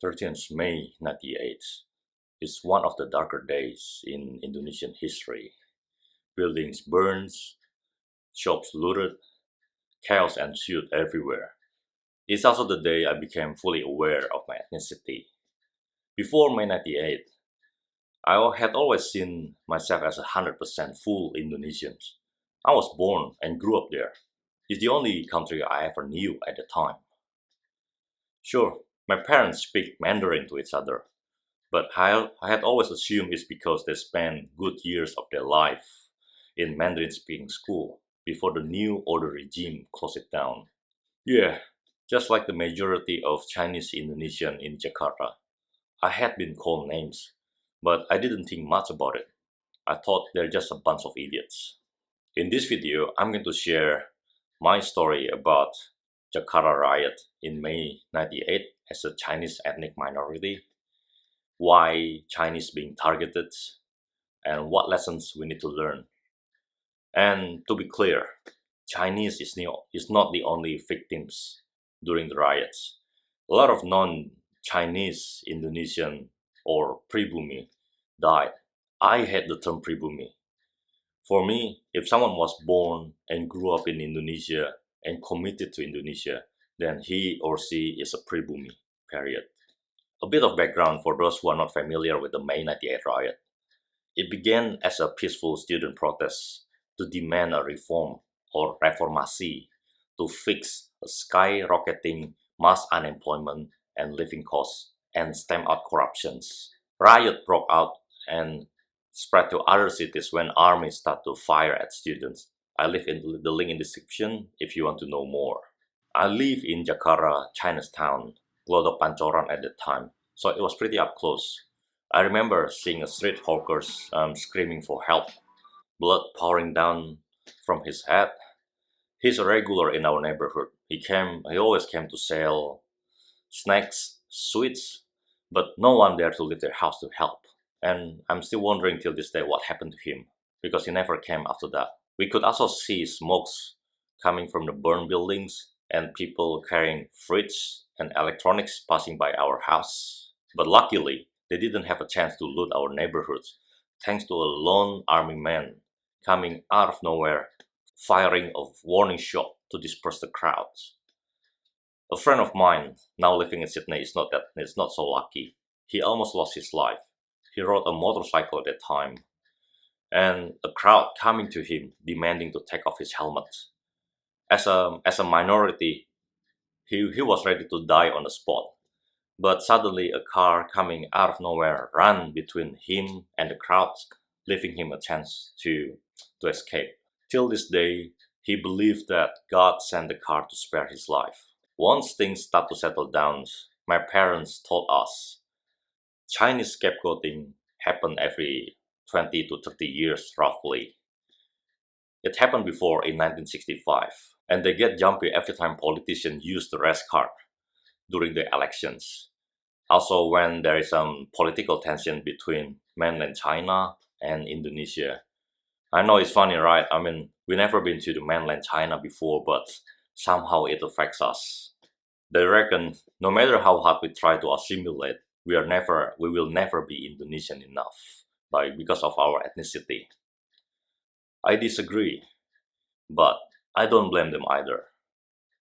13th May 98 is one of the darker days in Indonesian history. Buildings burned, shops looted, chaos ensued everywhere. It's also the day I became fully aware of my ethnicity. Before May 98, I had always seen myself as 100% full Indonesian. I was born and grew up there. It's the only country I ever knew at the time. Sure, my parents speak Mandarin to each other, but I had always assumed it's because they spent good years of their life in Mandarin speaking school before the new order regime closed it down. Yeah, just like the majority of Chinese Indonesian in Jakarta, I had been called names, but I didn't think much about it. I thought they're just a bunch of idiots. In this video, I'm going to share my story about Jakarta Riot in May 98 as a Chinese ethnic minority, why Chinese being targeted, and what lessons we need to learn. And to be clear, Chinese is not the only victims during the riots. A lot of non-Chinese Indonesian or pribumi died. I hate the term pribumi. For me, if someone was born and grew up in Indonesia and committed to Indonesia, then he or she is a pribumi, period. A bit of background for those who are not familiar with the May 98 riot. It began as a peaceful student protest to demand a reform or reformasi to fix a skyrocketing mass unemployment and living costs and stamp out corruptions. Riot broke out and spread to other cities when armies start to fire at students. I leave in the link in the description if you want to know more. I live in Jakarta, Chinatown, Glodok Pancoran at the time, so it was pretty up close. I remember seeing a street hawker screaming for help, blood pouring down from his head. He's a regular in our neighborhood. He always came to sell snacks, sweets, but no one dared to leave their house to help. And I'm still wondering till this day what happened to him, because he never came after that. We could also see smokes coming from the burned buildings and people carrying fridge and electronics passing by our house. But luckily, they didn't have a chance to loot our neighborhoods, thanks to a lone army man coming out of nowhere, firing a warning shot to disperse the crowds. A friend of mine, now living in Sydney, is not so lucky. He almost lost his life. He rode a motorcycle at that time, and a crowd coming to him demanding to take off his helmet. As a minority, he was ready to die on the spot. But suddenly a car coming out of nowhere ran between him and the crowds, leaving him a chance to escape. Till this day, he believed that God sent the car to spare his life. Once things start to settle down, my parents told us Chinese scapegoating happened every 20 to 30 years roughly. It happened before in 1965, and they get jumpy every time politicians use the race card during the elections. Also when there is some political tension between mainland China and Indonesia. I know it's funny, right? I mean, we never been to the mainland China before, but somehow it affects us. They reckon no matter how hard we try to assimilate, we will never be Indonesian enough because of our ethnicity. I disagree, but I don't blame them either.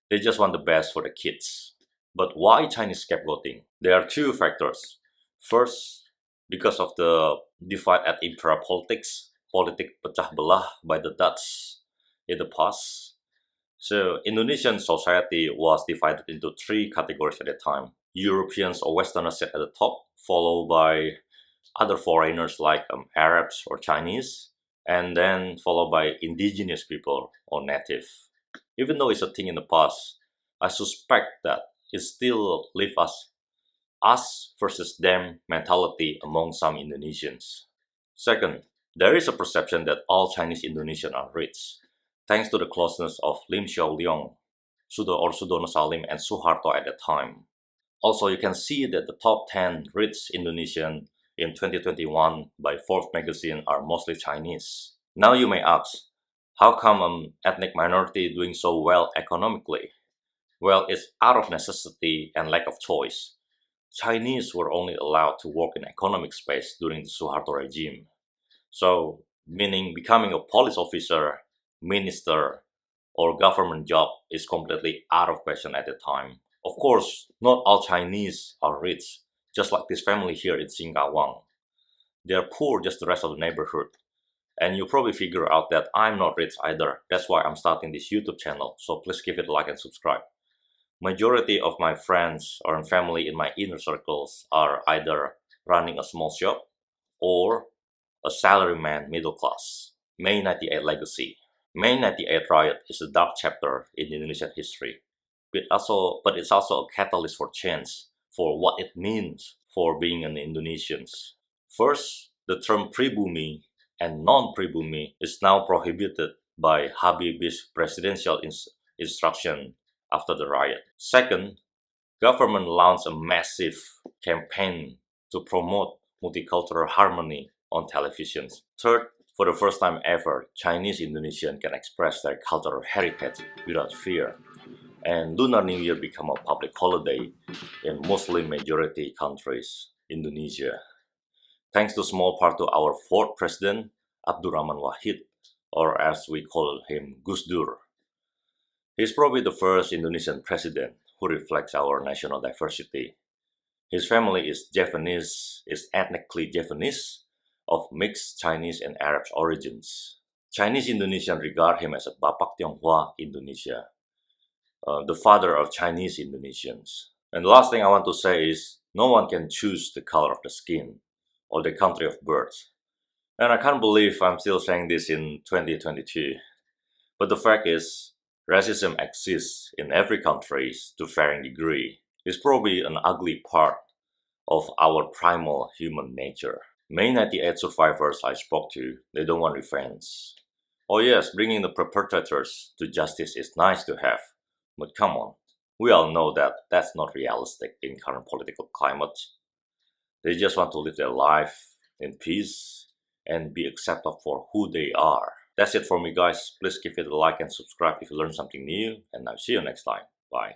They just want the best for the kids. But why Chinese scapegoating? There are two factors. First, because of the divide at imperial politics, Politik Pecah Belah by the Dutch in the past. So Indonesian society was divided into three categories at the time. Europeans or Westerners sit at the top, followed by other foreigners like Arabs or Chinese, and then followed by indigenous people or native. Even though it's a thing in the past, I suspect that it still leaves us versus them mentality among some Indonesians. Second, there is a perception that all Chinese Indonesians are rich, thanks to the closeness of Lim Xiaoliong, Sudono Salim, and Suharto at that time. Also, you can see that the top 10 rich Indonesian in 2021 by Forbes magazine are mostly Chinese. Now you may ask, how come an ethnic minority doing so well economically? Well, it's out of necessity and lack of choice. Chinese were only allowed to work in economic space during the Suharto regime. So, meaning becoming a police officer, minister, or government job is completely out of question at the time. Of course, not all Chinese are rich, just like this family here in Singkawang. They are poor just the rest of the neighborhood. And you probably figure out that I'm not rich either. That's why I'm starting this YouTube channel, so please give it a like and subscribe. Majority of my friends or family in my inner circles are either running a small shop or a salaryman middle class. May 98 legacy. May 98 riot is a dark chapter in Indonesian history, but it's also a catalyst for change, for what it means for being an Indonesian. First, the term pribumi and non-pribumi is now prohibited by Habibie's presidential instruction after the riot. Second, government launched a massive campaign to promote multicultural harmony on television. Third, for the first time ever, Chinese Indonesians can express their cultural heritage without fear. And Lunar New Year became a public holiday in Muslim majority countries, Indonesia. Thanks to small part to our fourth president, Abdurrahman Wahid, or as we call him, Gus Dur. He's probably the first Indonesian president who reflects our national diversity. His family is ethnically Javanese, of mixed Chinese and Arab origins. Chinese Indonesians regard him as a Bapak Tionghoa Indonesia, the father of Chinese Indonesians. And the last thing I want to say is, no one can choose the color of the skin or the country of birth. And I can't believe I'm still saying this in 2022. But the fact is, racism exists in every country to varying degree. It's probably an ugly part of our primal human nature. May 98 survivors I spoke to, they don't want revenge. Oh yes, bringing the perpetrators to justice is nice to have, but come on, we all know that that's not realistic in current political climate. They just want to live their life in peace and be accepted for who they are. That's it for me, guys. Please give it a like and subscribe if you learned something new, and I'll see you next time. Bye.